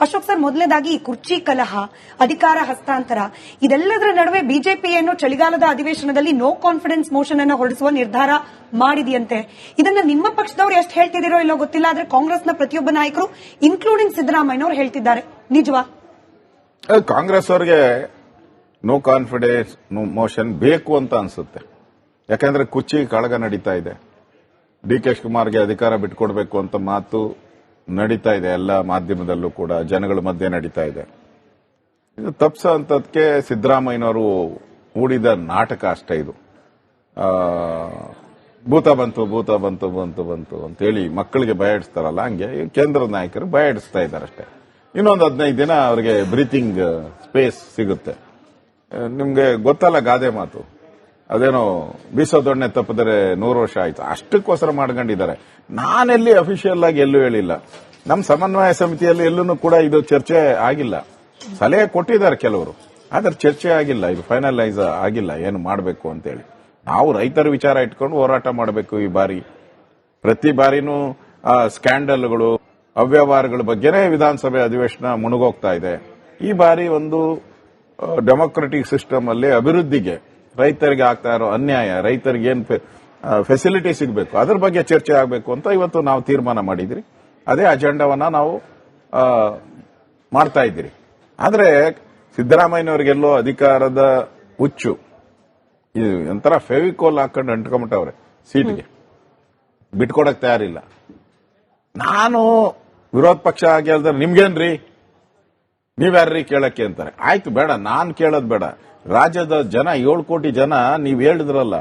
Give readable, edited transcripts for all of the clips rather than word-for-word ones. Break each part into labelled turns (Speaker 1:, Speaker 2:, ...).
Speaker 1: Ashok sir, ಮೊದಲನೇದಾಗಿ ಕುರ್ಚಿ ಕಲಹ, ಅಧಿಕಾರ ಹಸ್ತಾಂತರ ಇದೆಲ್ಲದರ ನಡುವೆ ಬಿಜೆಪಿ ಏನು ಚಳಿಗಾಲದ ಅಧಿವೇಶನದಲ್ಲಿ ನೋ ಕಾನ್ಫಿಡೆನ್ಸ್ ಮೋಷನ್ ಅನ್ನು ಹೊರಡಿಸುವ ನಿರ್ಧಾರ ಮಾಡಿದೆಯಂತೆ. ಇದನ್ನ ನಿಮ್ಮ ಪಕ್ಷದವರು ಎಷ್ಟು ಹೇಳ್ತಿದ್ದೀರೋ ಇಲ್ಲೋ ಗೊತ್ತಿಲ್ಲ, ಆದ್ರೆ ಕಾಂಗ್ರೆಸ್ನ ಪ್ರತಿಯೊಬ್ಬ ನಾಯಕರು ಇನ್ಕ್ಲೂಡಿಂಗ್ ಸಿದ್ದರಾಮಯ್ಯನವರು ಹೇಳ್ತಿದ್ದಾರೆ. ನಿಜವಾ?
Speaker 2: ಕಾಂಗ್ರೆಸ್ ಅವರಿಗೆ ನೋ ಕಾನ್ಫಿಡೆನ್ಸ್ ಮೋಷನ್ ಬೇಕು ಅಂತ ಅನ್ಸುತ್ತೆ. ಯಾಕಂದ್ರೆ ಕುರ್ಚಿ ಕಾಳಗ ನಡೀತಾ ಇದೆ. ಡಿ.ಕೆ. ಶಿವಕುಮಾರ್ಗೆ ಅಧಿಕಾರ ಬಿಟ್ಕೊಡ್ಬೇಕು ಅಂತ ಮಾತು ನಡೀತಾ ಇದೆ. ಎಲ್ಲ ಮಾಧ್ಯಮದಲ್ಲೂ ಕೂಡ ಜನಗಳ ಮಧ್ಯೆ ನಡೀತಾ ಇದೆ. ಇದು ತಪ್ಸ ಅಂತದಕ್ಕೆ ಸಿದ್ದರಾಮಯ್ಯನವರು ಹೂಡಿದ ನಾಟಕ ಅಷ್ಟೇ. ಇದು ಭೂತ ಬಂತು ಭೂತ ಬಂತು ಬಂತು ಬಂತು ಅಂತ ಹೇಳಿ ಮಕ್ಕಳಿಗೆ ಭಯ ಇಡಿಸ್ತಾರಲ್ಲ, ಹಂಗೆ ಕೇಂದ್ರದ ನಾಯಕರು ಭಯ ಇಡಿಸ್ತಾ ಇದ್ದಾರೆ ಅಷ್ಟೇ. ಇನ್ನೊಂದು 15 ದಿನ ಅವರಿಗೆ ಬ್ರೀತಿಂಗ್ ಸ್ಪೇಸ್ ಸಿಗುತ್ತೆ. ನಿಮ್ಗೆ ಗೊತ್ತಲ್ಲ ಗಾದೆ ಮಾತು, ಅದೇನೋ ಬೀಸೋದೊಣ್ಣೆ ತಪ್ಪಿದರೆ 100 ವರ್ಷ ಆಯ್ತು, ಅಷ್ಟಕ್ಕೋಸ್ಕರ ಮಾಡ್ಕೊಂಡಿದ್ದಾರೆ. ನಾನೆಲ್ಲಿ ಅಫಿಷಿಯಲ್ ಆಗಿ ಎಲ್ಲೂ ಹೇಳಿಲ್ಲ. ನಮ್ಮ ಸಮನ್ವಯ ಸಮಿತಿಯಲ್ಲಿ ಎಲ್ಲೂ ಕೂಡ ಇದು ಚರ್ಚೆ ಆಗಿಲ್ಲ. ಸಲಹೆ ಕೊಟ್ಟಿದ್ದಾರೆ ಕೆಲವರು, ಆದ್ರೆ ಚರ್ಚೆ ಆಗಿಲ್ಲ, ಇದು ಫೈನಲೈಸ್ ಆಗಿಲ್ಲ ಏನು ಮಾಡಬೇಕು ಅಂತೇಳಿ. ನಾವು ರೈತರ ವಿಚಾರ ಇಟ್ಕೊಂಡು ಹೋರಾಟ ಮಾಡಬೇಕು. ಈ ಬಾರಿ ಪ್ರತಿ ಬಾರಿನೂ ಸ್ಕ್ಯಾಂಡಲ್ಗಳು, ಅವ್ಯವಹಾರಗಳ ಬಗ್ಗೆನೇ ವಿಧಾನಸಭೆ ಅಧಿವೇಶನ ಮುಳುಗೋಗ್ತಾ ಇದೆ. ಈ ಬಾರಿ ಒಂದು ಡೆಮೊಕ್ರೆಟಿಕ್ ಸಿಸ್ಟಮ್ ಅಲ್ಲಿ ಅಭಿವೃದ್ಧಿಗೆ, ರೈತರಿಗೆ ಆಗ್ತಾ ಇರೋ ಅನ್ಯಾಯ, ರೈತರಿಗೆ ಏನ್ ಫೆಸಿಲಿಟಿ ಸಿಗಬೇಕು ಅದ್ರ ಬಗ್ಗೆ ಚರ್ಚೆ ಆಗಬೇಕು ಅಂತ ಇವತ್ತು ನಾವು ತೀರ್ಮಾನ ಮಾಡಿದ್ರಿ. ಅದೇ ಅಜೆಂಡಾವನ್ನ ನಾವು ಮಾಡ್ತಾ ಇದ್ದೀರಿ. ಆದ್ರೆ ಸಿದ್ದರಾಮಯ್ಯನವರಿಗೆಲ್ಲೋ ಅಧಿಕಾರದ ಹುಚ್ಚು, ಇದು ಒಂಥರ ಫೆವಿಕೋಲ್ ಹಾಕೊಂಡು ಅಂಟ್ಕೊಂಬಿಟ್ಟವ್ರೆ ಸೀಟ್ಗೆ, ಬಿಟ್ಕೊಡಕ್ ತಯಾರಿಲ್ಲ. ನಾನು ವಿರೋಧ ಪಕ್ಷ ಆಗಿ ಹೇಳಿದ್ರೆ ನಿಮ್ಗೇನ್ರಿ, ನೀವ್ಯಾರ್ರಿ ಕೇಳಕ್ಕೆ ಅಂತಾರೆ. ಆಯ್ತು, ಬೇಡ, ನಾನ್ ಕೇಳೋದ್ ಬೇಡ. ರಾಜ್ಯದ ಜನ 7 ಕೋಟಿ ಜನ ನೀವ್ ಹೇಳಿದ್ರಲ್ಲ,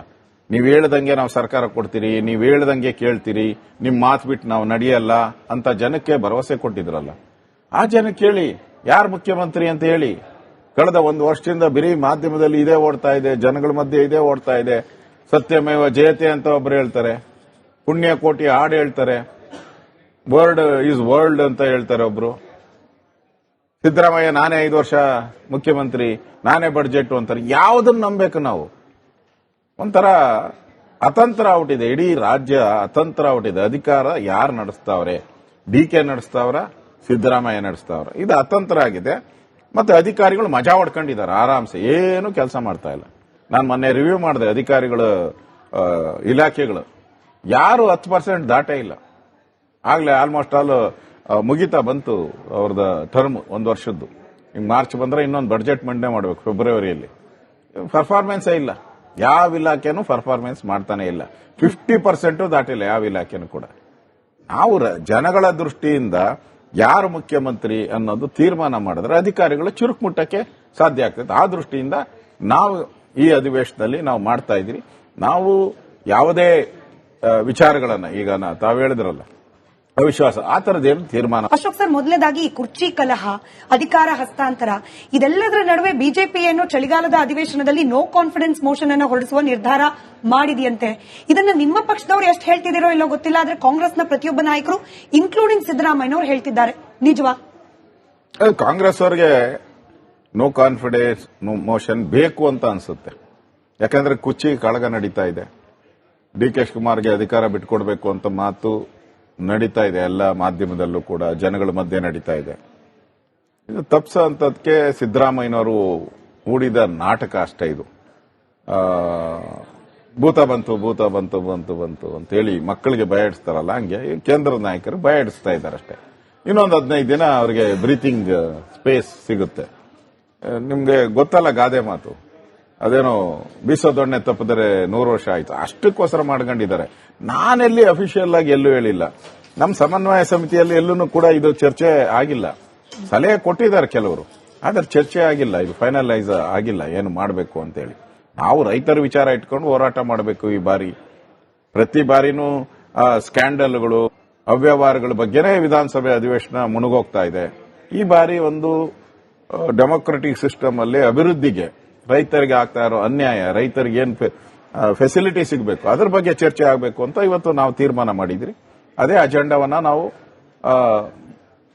Speaker 2: ನೀವ್ ಹೇಳ್ದಂಗೆ ನಾವು ಸರ್ಕಾರ ಕೊಡ್ತೀರಿ, ನೀವ್ ಹೇಳ್ದಂಗೆ ಕೇಳ್ತೀರಿ, ನಿಮ್ ಮಾತು ಬಿಟ್ಟು ನಾವು ನಡೆಯಲ್ಲ ಅಂತ ಜನಕ್ಕೆ ಭರವಸೆ ಕೊಟ್ಟಿದ್ರಲ್ಲ, ಆ ಜನಕ್ಕೆ ಹೇಳಿ ಯಾರು ಮುಖ್ಯಮಂತ್ರಿ ಅಂತ ಹೇಳಿ. ಕಳೆದ 1 ವರ್ಷದಿಂದ ಬರೀ ಮಾಧ್ಯಮದಲ್ಲಿ ಇದೇ ಓಡ್ತಾ ಇದೆ, ಜನಗಳ ಮಧ್ಯೆ ಇದೇ ಓಡ್ತಾ ಇದೆ. ಸತ್ಯಮೇವ ಜಯತೆ ಅಂತ ಒಬ್ರು ಹೇಳ್ತಾರೆ, ಪುಣ್ಯಕೋಟಿ ಹಾಡು ಹೇಳ್ತಾರೆ, ವರ್ಡ್ ಈಸ್ ವರ್ಲ್ಡ್ ಅಂತ ಹೇಳ್ತಾರೆ ಒಬ್ರು. ಸಿದ್ದರಾಮಯ್ಯ ನಾನೇ 5 ವರ್ಷ ಮುಖ್ಯಮಂತ್ರಿ, ನಾನೇ ಬಡ್ಜೆಟ್ ಅಂತಾರೆ. ಯಾವುದನ್ನು ನಂಬಬೇಕು ನಾವು? ಒಂಥರ ಅತಂತ್ರ ಔಟಿದೆ, ಇಡೀ ರಾಜ್ಯ ಅತಂತ್ರ ಔಟಿದೆ. ಅಧಿಕಾರ ಯಾರು ನಡೆಸ್ತಾವ್ರೆ? ಡಿ.ಕೆ. ನಡೆಸ್ತಾವ್ರ, ಸಿದ್ದರಾಮಯ್ಯ ನಡೆಸ್ತಾವ್ರ? ಇದು ಅತಂತ್ರ ಆಗಿದೆ. ಮತ್ತೆ ಅಧಿಕಾರಿಗಳು ಮಜಾ ಹೊಡ್ಕೊಂಡಿದ್ದಾರೆ ಆರಾಮ್ಸೆ, ಏನು ಕೆಲಸ ಮಾಡ್ತಾ ಇಲ್ಲ. ನಾನು ಮೊನ್ನೆ ರಿವ್ಯೂ ಮಾಡಿದೆ ಅಧಿಕಾರಿಗಳ ಇಲಾಖೆಗಳು, ಯಾರು 10% ದಾಟೇ ಇಲ್ಲ. ಆಗ್ಲೇ ಆಲ್ಮೋಸ್ಟ್ ಆಲ್ ಮುಗಿತಾ ಬಂತು ಅವ್ರದ ಟರ್ಮ್ 1 ವರ್ಷದ್ದು. ಈಗ ಮಾರ್ಚ್ ಬಂದ್ರೆ ಇನ್ನೊಂದು ಬಡ್ಜೆಟ್ ಮಂಡನೆ ಮಾಡಬೇಕು ಫೆಬ್ರವರಿಯಲ್ಲಿ. ಪರ್ಫಾರ್ಮೆನ್ಸೇ ಇಲ್ಲ, ಯಾವ ಇಲಾಖೆನೂ ಪರ್ಫಾರ್ಮೆನ್ಸ್ ಮಾಡ್ತಾನೆ ಇಲ್ಲ. 50% ದಾಟಿಲ್ಲ ಯಾವ ಇಲಾಖೆನೂ ಕೂಡ. ನಾವು ಜನಗಳ ದೃಷ್ಟಿಯಿಂದ ಯಾರು ಮುಖ್ಯಮಂತ್ರಿ ಅನ್ನೋದು ತೀರ್ಮಾನ ಮಾಡಿದ್ರೆ ಅಧಿಕಾರಿಗಳು ಚುರುಕು ಮುಟ್ಟಕ್ಕೆ ಸಾಧ್ಯ ಆಗ್ತದೆ. ಆ ದೃಷ್ಟಿಯಿಂದ ನಾವು ಈ ಅಧಿವೇಶನದಲ್ಲಿ ನಾವು ಮಾಡ್ತಾ ಇದ್ರಿ. ನಾವು ಯಾವುದೇ ವಿಚಾರಗಳನ್ನ, ಈಗ ತಾವು ಹೇಳಿದ್ರಲ್ಲ ಅವಿಶ್ವಾಸ, ಆ ತರದೇನು ತೀರ್ಮಾನ.
Speaker 1: ಅಶೋಕ್ ಸರ್, ಮೊದಲನೇದಾಗಿ ಕುರ್ಚಿ ಕಲಹ, ಅಧಿಕಾರ ಹಸ್ತಾಂತರ ಇದೆಲ್ಲದರ ನಡುವೆ ಬಿಜೆಪಿ ಏನು ಚಳಿಗಾಲದ ಅಧಿವೇಶನದಲ್ಲಿ ನೋ ಕಾನ್ಫಿಡೆನ್ಸ್ ಮೋಷನ್ ಅನ್ನು ಹೊರಡಿಸುವ ನಿರ್ಧಾರ ಮಾಡಿದೆಯಂತೆ. ಇದನ್ನ ನಿಮ್ಮ ಪಕ್ಷದವರು ಎಷ್ಟು ಹೇಳ್ತಿದ್ದೀರೋ ಇಲ್ಲೋ ಗೊತ್ತಿಲ್ಲ, ಆದ್ರೆ ಕಾಂಗ್ರೆಸ್ನ ಪ್ರತಿಯೊಬ್ಬ ನಾಯಕರು ಇನ್ಕ್ಲೂಡಿಂಗ್ ಸಿದ್ದರಾಮಯ್ಯನವರು ಹೇಳ್ತಿದ್ದಾರೆ. ನಿಜವಾ?
Speaker 2: ಕಾಂಗ್ರೆಸ್ ಅವರಿಗೆ ನೋ ಕಾನ್ಫಿಡೆನ್ಸ್ ಮೋಷನ್ ಬೇಕು ಅಂತ ಅನ್ಸುತ್ತೆ. ಯಾಕಂದ್ರೆ ಕುರ್ಚಿ ಕಾಳಗ ನಡೀತಾ ಇದೆ. ಡಿ.ಕೆ. ಶಿವಕುಮಾರ್ಗೆ ಅಧಿಕಾರ ಬಿಟ್ಕೊಡ್ಬೇಕು ಅಂತ ಮಾತು ನಡೀತಾ ಇದೆ. ಎಲ್ಲ ಮಾಧ್ಯಮದಲ್ಲೂ ಕೂಡ ಜನಗಳ ಮಧ್ಯೆ ನಡೀತಾ ಇದೆ. ಇದು ತಪ್ಸ ಅಂತದಕ್ಕೆ ಸಿದ್ದರಾಮಯ್ಯನವರು ಹೂಡಿದ ನಾಟಕ ಅಷ್ಟೇ. ಇದು ಭೂತ ಬಂತು ಭೂತ ಬಂತು ಬಂತು ಬಂತು ಅಂತ ಹೇಳಿ ಮಕ್ಕಳಿಗೆ ಭಯ ಇಡಿಸ್ತಾರಲ್ಲ, ಹಂಗೆ ಕೇಂದ್ರದ ನಾಯಕರು ಭಯ ಇಡಿಸ್ತಾ ಇದ್ದಾರೆ ಅಷ್ಟೇ. ಇನ್ನೊಂದು 15 ದಿನ ಅವರಿಗೆ ಬ್ರೀತಿಂಗ್ ಸ್ಪೇಸ್ ಸಿಗುತ್ತೆ. ನಿಮ್ಗೆ ಗೊತ್ತಲ್ಲ ಗಾದೆ ಮಾತು, ಅದೇನೋ ಬೀಸೋದೊಣ್ಣೆ ತಪ್ಪಿದರೆ 100 ವರ್ಷ ಆಯ್ತು, ಅಷ್ಟಕ್ಕೋಸ್ಕರ ಮಾಡ್ಕೊಂಡಿದ್ದಾರೆ. ನಾನೆಲ್ಲಿ ಅಫಿಷಿಯಲ್ ಆಗಿ ಎಲ್ಲೂ ಹೇಳಿಲ್ಲ. ನಮ್ಮ ಸಮನ್ವಯ ಸಮಿತಿಯಲ್ಲಿ ಎಲ್ಲೂ ಕೂಡ ಇದು ಚರ್ಚೆ ಆಗಿಲ್ಲ. ಸಲಹೆ ಕೊಟ್ಟಿದ್ದಾರೆ ಕೆಲವರು, ಆದ್ರೆ ಚರ್ಚೆ ಆಗಿಲ್ಲ, ಇದು ಫೈನಲೈಸ್ ಆಗಿಲ್ಲ ಏನು ಮಾಡಬೇಕು ಅಂತೇಳಿ. ನಾವು ರೈತರ ವಿಚಾರ ಇಟ್ಕೊಂಡು ಹೋರಾಟ ಮಾಡಬೇಕು. ಈ ಬಾರಿ ಪ್ರತಿ ಬಾರಿನೂ ಸ್ಕ್ಯಾಂಡಲ್ಗಳು, ಅವ್ಯವಹಾರಗಳ ಬಗ್ಗೆನೇ ವಿಧಾನಸಭೆ ಅಧಿವೇಶನ ಮುಳುಗೋಗ್ತಾ ಇದೆ. ಈ ಬಾರಿ ಒಂದು ಡೆಮೊಕ್ರೆಟಿಕ್ ಸಿಸ್ಟಮ್ ಅಲ್ಲಿ ಅಭಿವೃದ್ಧಿಗೆ, ರೈತರಿಗೆ ಆಗ್ತಾ ಇರೋ ಅನ್ಯಾಯ, ರೈತರಿಗೆ ಏನ್ ಫೆಸಿಲಿಟಿ ಸಿಗಬೇಕು ಅದ್ರ ಬಗ್ಗೆ ಚರ್ಚೆ ಆಗಬೇಕು ಅಂತ ಇವತ್ತು ನಾವು ತೀರ್ಮಾನ ಮಾಡಿದ್ರಿ. ಅದೇ ಅಜೆಂಡಾವನ್ನ ನಾವು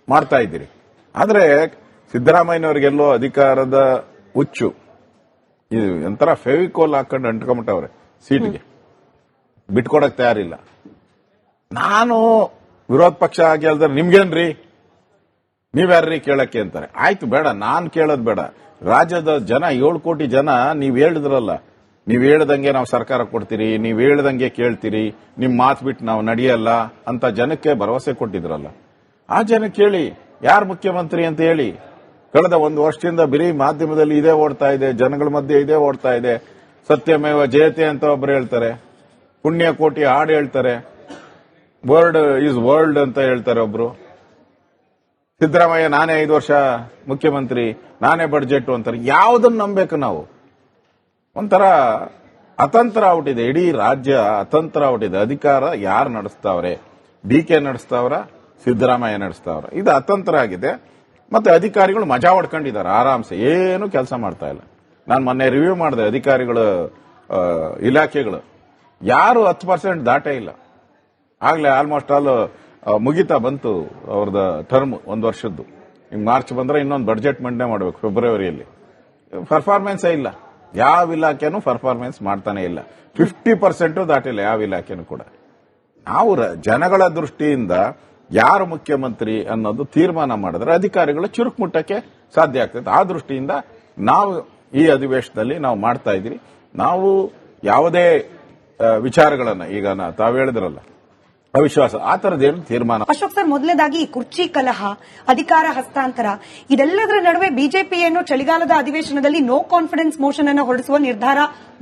Speaker 2: ಮಾಡ್ತಾ ಇದ್ದೀರಿ. ಆದ್ರೆ ಸಿದ್ದರಾಮಯ್ಯನವರಿಗೆಲ್ಲೋ ಅಧಿಕಾರದ ಹುಚ್ಚು, ಇದು ಒಂಥರ ಫೆವಿಕೋಲ್ ಹಾಕೊಂಡು ಅಂಟ್ಕೊಂಬಿಟ್ಟವ್ರೆ ಸೀಟ್ಗೆ, ಬಿಟ್ಕೊಡಕ್ ತಯಾರಿಲ್ಲ. ನಾನು ವಿರೋಧ ಪಕ್ಷ ಆಗಿ ಹೇಳಿದ್ರೆ ನಿಮ್ಗೇನ್ರಿ, ನೀವ್ಯಾರ್ರೀ ಕೇಳಕ್ಕೆ ಅಂತಾರೆ. ಆಯ್ತು ಬೇಡ, ನಾನ್ ಕೇಳೋದ್ ಬೇಡ. ರಾಜ್ಯದ ಜನ 7 ಕೋಟಿ ಜನ ನೀವ್ ಹೇಳಿದ್ರಲ್ಲ, ನೀವ್ ಹೇಳ್ದಂಗೆ ನಾವು ಸರ್ಕಾರ ಕೊಡ್ತೀರಿ, ನೀವ್ ಹೇಳ್ದಂಗೆ ಕೇಳ್ತೀರಿ, ನಿಮ್ ಮಾತು ಬಿಟ್ಟು ನಾವು ನಡೆಯಲ್ಲ ಅಂತ ಜನಕ್ಕೆ ಭರವಸೆ ಕೊಟ್ಟಿದ್ರಲ್ಲ. ಆ ಜನಕ್ಕೆ ಹೇಳಿ ಯಾರು ಮುಖ್ಯಮಂತ್ರಿ ಅಂತ ಹೇಳಿ. ಕಳೆದ 1 ವರ್ಷದಿಂದ ಬರೀ ಮಾಧ್ಯಮದಲ್ಲಿ ಇದೇ ಓಡ್ತಾ ಇದೆ, ಜನಗಳ ಮಧ್ಯೆ ಇದೇ ಓಡ್ತಾ ಇದೆ. ಸತ್ಯಮೇವ ಜಯತೆ ಅಂತ ಒಬ್ರು ಹೇಳ್ತಾರೆ, ಪುಣ್ಯ ಕೋಟಿ ಹಾಡು ಹೇಳ್ತಾರೆ, ವರ್ಡ್ ಈಸ್ ವರ್ಲ್ಡ್ ಅಂತ ಹೇಳ್ತಾರೆ ಒಬ್ರು. ಸಿದ್ದರಾಮಯ್ಯ ನಾನೇ 5 ವರ್ಷ ಮುಖ್ಯಮಂತ್ರಿ, ನಾನೇ ಬಡ್ಜೆಟ್ ಅಂತಾರೆ. ಯಾವುದನ್ನು ನಂಬೇಕು ನಾವು? ಒಂಥರ ಅತಂತ್ರ ಔಟಿದೆ, ಇಡೀ ರಾಜ್ಯ ಅತಂತ್ರ ಔಟಿದೆ. ಅಧಿಕಾರ ಯಾರು ನಡೆಸ್ತಾವ್ರೆ? ಡಿಕೆ ನಡೆಸ್ತಾವ್ರ, ಸಿದ್ದರಾಮಯ್ಯ ನಡೆಸ್ತಾವ್ರ? ಇದು ಅತಂತ್ರ ಆಗಿದೆ. ಮತ್ತೆ ಅಧಿಕಾರಿಗಳು ಮಜಾ ಹೊಡ್ಕೊಂಡಿದ್ದಾರೆ ಆರಾಮ್ಸೆ, ಏನು ಕೆಲಸ ಮಾಡ್ತಾ ಇಲ್ಲ. ನಾನು ಮೊನ್ನೆ ರಿವ್ಯೂ ಮಾಡಿದೆ ಅಧಿಕಾರಿಗಳ ಇಲಾಖೆಗಳು, ಯಾರು 10% ದಾಟೇ ಇಲ್ಲ. ಆಗ್ಲೇ ಆಲ್ಮೋಸ್ಟ್ ಆಲ್ ಮುಗಿತಾ ಬಂತು ಅವ್ರದ ಟರ್ಮ್ 1 ವರ್ಷದ್ದು. ಈಗ ಮಾರ್ಚ್ ಬಂದ್ರೆ ಇನ್ನೊಂದು ಬಡ್ಜೆಟ್ ಮಂಡನೆ ಮಾಡಬೇಕು ಫೆಬ್ರವರಿಯಲ್ಲಿ. ಪರ್ಫಾರ್ಮೆನ್ಸೇ ಇಲ್ಲ, ಯಾವ ಇಲಾಖೆನೂ ಪರ್ಫಾರ್ಮೆನ್ಸ್ ಮಾಡ್ತಾನೆ ಇಲ್ಲ. 50% ದಾಟಿಲ್ಲ ಯಾವ ಇಲಾಖೆನೂ ಕೂಡ. ನಾವು ಜನಗಳ ದೃಷ್ಟಿಯಿಂದ ಯಾರು ಮುಖ್ಯಮಂತ್ರಿ ಅನ್ನೋದು ತೀರ್ಮಾನ ಮಾಡಿದ್ರೆ ಅಧಿಕಾರಿಗಳು ಚುರುಕು ಮುಟ್ಟಕ್ಕೆ ಸಾಧ್ಯ ಆಗ್ತದೆ. ಆ ದೃಷ್ಟಿಯಿಂದ ನಾವು ಈ ಅಧಿವೇಶನದಲ್ಲಿ ನಾವು ಮಾಡ್ತಾ ಇದ್ದೀವಿ. ನಾವು ಯಾವುದೇ ವಿಚಾರಗಳನ್ನ ಈಗ ತಾವು ಹೇಳಿದ್ರಲ್ಲ ಅವಿಶ್ವಾಸ, ಆ ತರದೇನು ತೀರ್ಮಾನ.
Speaker 1: ಅಶೋಕ್ ಸರ್, ಮೊದಲನೇದಾಗಿ ಕುರ್ಚಿ ಕಲಹ, ಅಧಿಕಾರ ಹಸ್ತಾಂತರ, ಇದೆಲ್ಲದರ ನಡುವೆ ಬಿಜೆಪಿ ಏನು ಚಳಿಗಾಲದ ಅಧಿವೇಶನದಲ್ಲಿ ನೋ ಕಾನ್ಫಿಡೆನ್ಸ್ ಮೋಷನ್ ಅನ್ನು ಹೊರಡಿಸುವ ನಿರ್ಧಾರ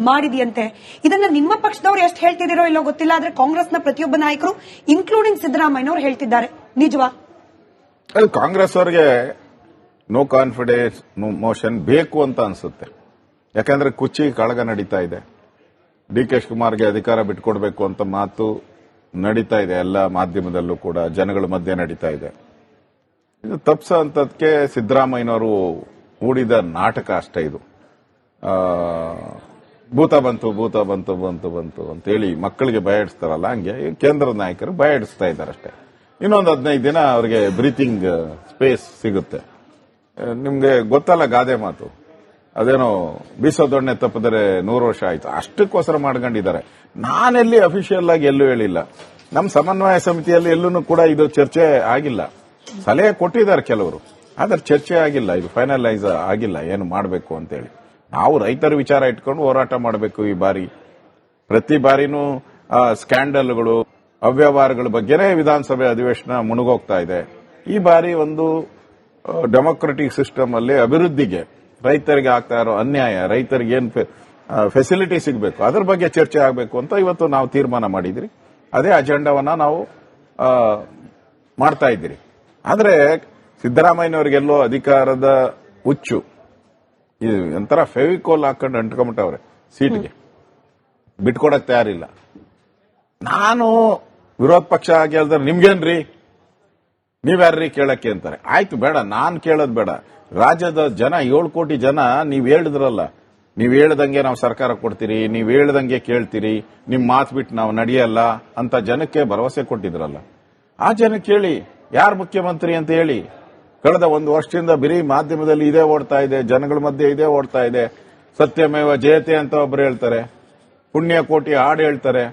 Speaker 1: ಮಾಡಿದೆಯಂತೆ. ಇದನ್ನ ನಿಮ್ಮ ಪಕ್ಷದವರು ಎಷ್ಟು ಹೇಳ್ತಿದ್ದೀರೋ ಇಲ್ಲೋ ಗೊತ್ತಿಲ್ಲ, ಆದ್ರೆ ಕಾಂಗ್ರೆಸ್ನ ಪ್ರತಿಯೊಬ್ಬ ನಾಯಕರು ಇನ್ಕ್ಲೂಡಿಂಗ್ ಸಿದ್ದರಾಮಯ್ಯನವರು ಹೇಳ್ತಿದ್ದಾರೆ. ನಿಜವಾ?
Speaker 2: ಅದು ಕಾಂಗ್ರೆಸ್ ಅವರಿಗೆ ನೋ ಕಾನ್ಫಿಡೆನ್ಸ್ ಮೋಷನ್ ಬೇಕು ಅಂತ ಅನ್ಸುತ್ತೆ. ಯಾಕಂದ್ರೆ ಕುರ್ಚಿ ಕಳಗ ನಡೀತಾ ಇದೆ. ಡಿ.ಕೆ. ಶಿವಕುಮಾರ್ಗೆ ಅಧಿಕಾರ ಬಿಟ್ಕೊಡ್ಬೇಕು ಅಂತ ಮಾತು ನಡೀತಾ ಇದೆ, ಎಲ್ಲ ಮಾಧ್ಯಮದಲ್ಲೂ ಕೂಡ ಜನಗಳ ಮಧ್ಯೆ ನಡೀತಾ ಇದೆ. ಇದು ತಪ್ಸ ಅಂತದಕ್ಕೆ ಸಿದ್ದರಾಮಯ್ಯನವರು ಹೂಡಿದ ನಾಟಕ ಅಷ್ಟೇ ಇದು. ಭೂತ ಬಂತು ಭೂತ ಬಂತು ಬಂತು ಬಂತು ಅಂತೇಳಿ ಮಕ್ಕಳಿಗೆ ಭಯ ಹಂಗೆ ಕೇಂದ್ರದ ನಾಯಕರು ಭಯ ಇಡಿಸ್ತಾ ಅಷ್ಟೇ. ಇನ್ನೊಂದು 15 ದಿನ ಅವರಿಗೆ ಬ್ರೀತಿಂಗ್ ಸ್ಪೇಸ್ ಸಿಗುತ್ತೆ. ನಿಮ್ಗೆ ಗೊತ್ತಲ್ಲ ಗಾದೆ ಮಾತು, ಅದೇನೋ ಬೀಸೋ ದೊಣ್ಣೆ ತಪ್ಪಿದರೆ 100 ವರ್ಷ ಆಯ್ತು, ಅಷ್ಟಕ್ಕೋಸ್ಕರ ಮಾಡ್ಕೊಂಡಿದ್ದಾರೆ. ನಾನೆಲ್ಲಿ ಅಫಿಷಿಯಲ್ ಆಗಿ ಎಲ್ಲೂ ಹೇಳಿಲ್ಲ. ನಮ್ಮ ಸಮನ್ವಯ ಸಮಿತಿಯಲ್ಲಿ ಎಲ್ಲೂ ಕೂಡ ಇದು ಚರ್ಚೆ ಆಗಿಲ್ಲ. ಸಲಹೆ ಕೊಟ್ಟಿದ್ದಾರೆ ಕೆಲವರು, ಆದ್ರೆ ಚರ್ಚೆ ಆಗಿಲ್ಲ, ಇದು ಫೈನಲೈಸ್ ಆಗಿಲ್ಲ ಏನು ಮಾಡಬೇಕು ಅಂತೇಳಿ. ನಾವು ರೈತರ ವಿಚಾರ ಇಟ್ಕೊಂಡು ಹೋರಾಟ ಮಾಡಬೇಕು. ಈ ಬಾರಿ ಪ್ರತಿ ಬಾರಿನೂ ಸ್ಕ್ಯಾಂಡಲ್ಗಳು, ಅವ್ಯವಹಾರಗಳ ಬಗ್ಗೆನೇ ವಿಧಾನಸಭೆ ಅಧಿವೇಶನ ಮುಳುಗೋಗ್ತಾ ಇದೆ. ಈ ಬಾರಿ ಒಂದು ಡೆಮೊಕ್ರೆಟಿಕ್ ಸಿಸ್ಟಮ್ ಅಲ್ಲಿ ಅಭಿವೃದ್ಧಿಗೆ, ರೈತರಿಗೆ ಆಗ್ತಾ ಇರೋ ಅನ್ಯಾಯ, ರೈತರಿಗೆ ಏನ್ ಫೆಸಿಲಿಟಿ ಸಿಗಬೇಕು ಅದ್ರ ಬಗ್ಗೆ ಚರ್ಚೆ ಆಗಬೇಕು ಅಂತ ಇವತ್ತು ನಾವು ತೀರ್ಮಾನ ಮಾಡಿದ್ರಿ. ಅದೇ ಅಜೆಂಡಾವನ್ನ ನಾವು ಮಾಡ್ತಾ ಇದ್ದೀರಿ. ಆದ್ರೆ ಸಿದ್ದರಾಮಯ್ಯನವರಿಗೆಲ್ಲೋ ಅಧಿಕಾರದ ಹುಚ್ಚು, ಇದು ಒಂಥರ ಫೆವಿಕೋಲ್ ಹಾಕೊಂಡು ಅಂಟ್ಕೊಂಬಿಟ್ಟವ್ರೆ ಸೀಟ್ಗೆ, ಬಿಟ್ಕೊಡಕ್ ತಯಾರಿಲ್ಲ. ನಾನು ವಿರೋಧ ಪಕ್ಷ ಆಗಿ ಹೇಳಿದ್ರೆ ನಿಮ್ಗೇನ್ರಿ, ನೀವ್ಯಾರ್ರೀ ಕೇಳಕ್ಕೆ ಅಂತಾರೆ. ಆಯ್ತು ಬೇಡ, ನಾನ್ ಕೇಳೋದ್ ಬೇಡ. ರಾಜ್ಯದ ಜನ 7 ಕೋಟಿ ಜನ ನೀವ್ ಹೇಳಿದ್ರಲ್ಲ, ನೀವ್ ಹೇಳ್ದಂಗೆ ನಾವು ಸರ್ಕಾರ ಕೊಡ್ತೀರಿ, ನೀವ್ ಹೇಳ್ದಂಗೆ ಕೇಳ್ತೀರಿ, ನಿಮ್ ಮಾತು ಬಿಟ್ಟು ನಾವು ನಡೆಯಲ್ಲ ಅಂತ ಜನಕ್ಕೆ ಭರವಸೆ ಕೊಟ್ಟಿದ್ರಲ್ಲ. ಆ ಜನಕ್ಕೆ ಹೇಳಿ ಯಾರು ಮುಖ್ಯಮಂತ್ರಿ ಅಂತ ಹೇಳಿ. ಕಳೆದ 1 ವರ್ಷದಿಂದ ಬರೀ ಮಾಧ್ಯಮದಲ್ಲಿ ಇದೇ ಓಡ್ತಾ ಇದೆ, ಜನಗಳ ಮಧ್ಯೆ ಇದೇ ಓಡ್ತಾ ಇದೆ. ಸತ್ಯಮೇವ ಜಯತೆ ಅಂತ ಒಬ್ರು ಹೇಳ್ತಾರೆ, ಪುಣ್ಯ ಕೋಟಿ ಹಾಡು ಹೇಳ್ತಾರೆ,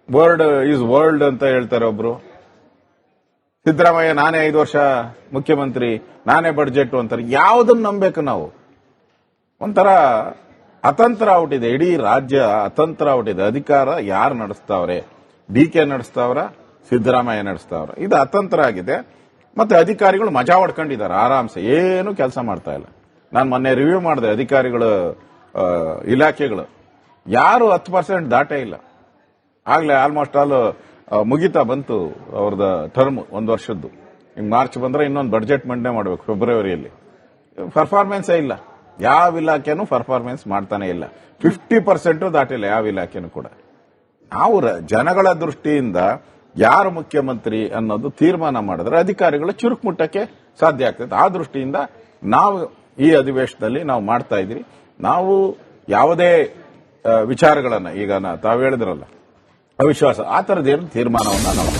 Speaker 2: ವರ್ಡ್ ಈಸ್ ವರ್ಲ್ಡ್ ಅಂತ ಹೇಳ್ತಾರೆ ಒಬ್ರು. ಸಿದ್ದರಾಮಯ್ಯ ನಾನೇ 5 ವರ್ಷ ಮುಖ್ಯಮಂತ್ರಿ, ನಾನೇ ಬಡ್ಜೆಟ್ ಅಂತಾರೆ. ಯಾವುದನ್ನು ನಂಬೇಕು ನಾವು? ಒಂಥರ ಅತಂತ್ರ ಔಟಿದೆ, ಇಡೀ ರಾಜ್ಯ ಅತಂತ್ರ ಔಟಿದೆ. ಅಧಿಕಾರ ಯಾರು ನಡೆಸ್ತಾವ್ರೆ? ಡಿ.ಕೆ. ನಡೆಸ್ತಾವ್ರ, ಸಿದ್ದರಾಮಯ್ಯ ನಡೆಸ್ತಾವ್ರ? ಇದು ಅತಂತ್ರ ಆಗಿದೆ. ಮತ್ತೆ ಅಧಿಕಾರಿಗಳು ಮಜಾ ಹೊಡ್ಕೊಂಡಿದ್ದಾರೆ ಆರಾಮ್ಸೆ, ಏನು ಕೆಲಸ ಮಾಡ್ತಾ ಇಲ್ಲ. ನಾನು ಮೊನ್ನೆ ರಿವ್ಯೂ ಮಾಡಿದೆ ಅಧಿಕಾರಿಗಳ ಇಲಾಖೆಗಳು, ಯಾರು 10% ದಾಟೇ ಇಲ್ಲ. ಆಗ್ಲೇ ಆಲ್ಮೋಸ್ಟ್ ಆಲ್ ಮುಗಿತಾ ಬಂತು ಅವ್ರದ ಟರ್ಮ್ 1 ವರ್ಷದ್ದು. ಈಗ ಮಾರ್ಚ್ ಬಂದ್ರೆ ಇನ್ನೊಂದು ಬಡ್ಜೆಟ್ ಮಂಡನೆ ಮಾಡಬೇಕು ಫೆಬ್ರವರಿಯಲ್ಲಿ. ಪರ್ಫಾರ್ಮೆನ್ಸೇ ಇಲ್ಲ, ಯಾವ ಇಲಾಖೆನೂ ಪರ್ಫಾರ್ಮೆನ್ಸ್ ಮಾಡ್ತಾನೆ ಇಲ್ಲ. 50% ದಾಟಿಲ್ಲ ಯಾವ ಇಲಾಖೆನೂ ಕೂಡ. ನಾವು ಜನಗಳ ದೃಷ್ಟಿಯಿಂದ ಯಾರು ಮುಖ್ಯಮಂತ್ರಿ ಅನ್ನೋದು ತೀರ್ಮಾನ ಮಾಡಿದ್ರೆ ಅಧಿಕಾರಿಗಳು ಚುರುಕು ಮುಟ್ಟಕ್ಕೆ ಸಾಧ್ಯ ಆಗ್ತದೆ. ಆ ದೃಷ್ಟಿಯಿಂದ ನಾವು ಈ ಅಧಿವೇಶನದಲ್ಲಿ ನಾವು ಮಾಡ್ತಾ ಇದ್ದೀವಿ. ನಾವು ಯಾವುದೇ ವಿಚಾರಗಳನ್ನ ಈಗ ತಾವು ಹೇಳಿದ್ರಲ್ಲ ಅವಿಶ್ವಾಸ, ಆ ತರದೇನು ತೀರ್ಮಾನವನ್ನ ನಾವು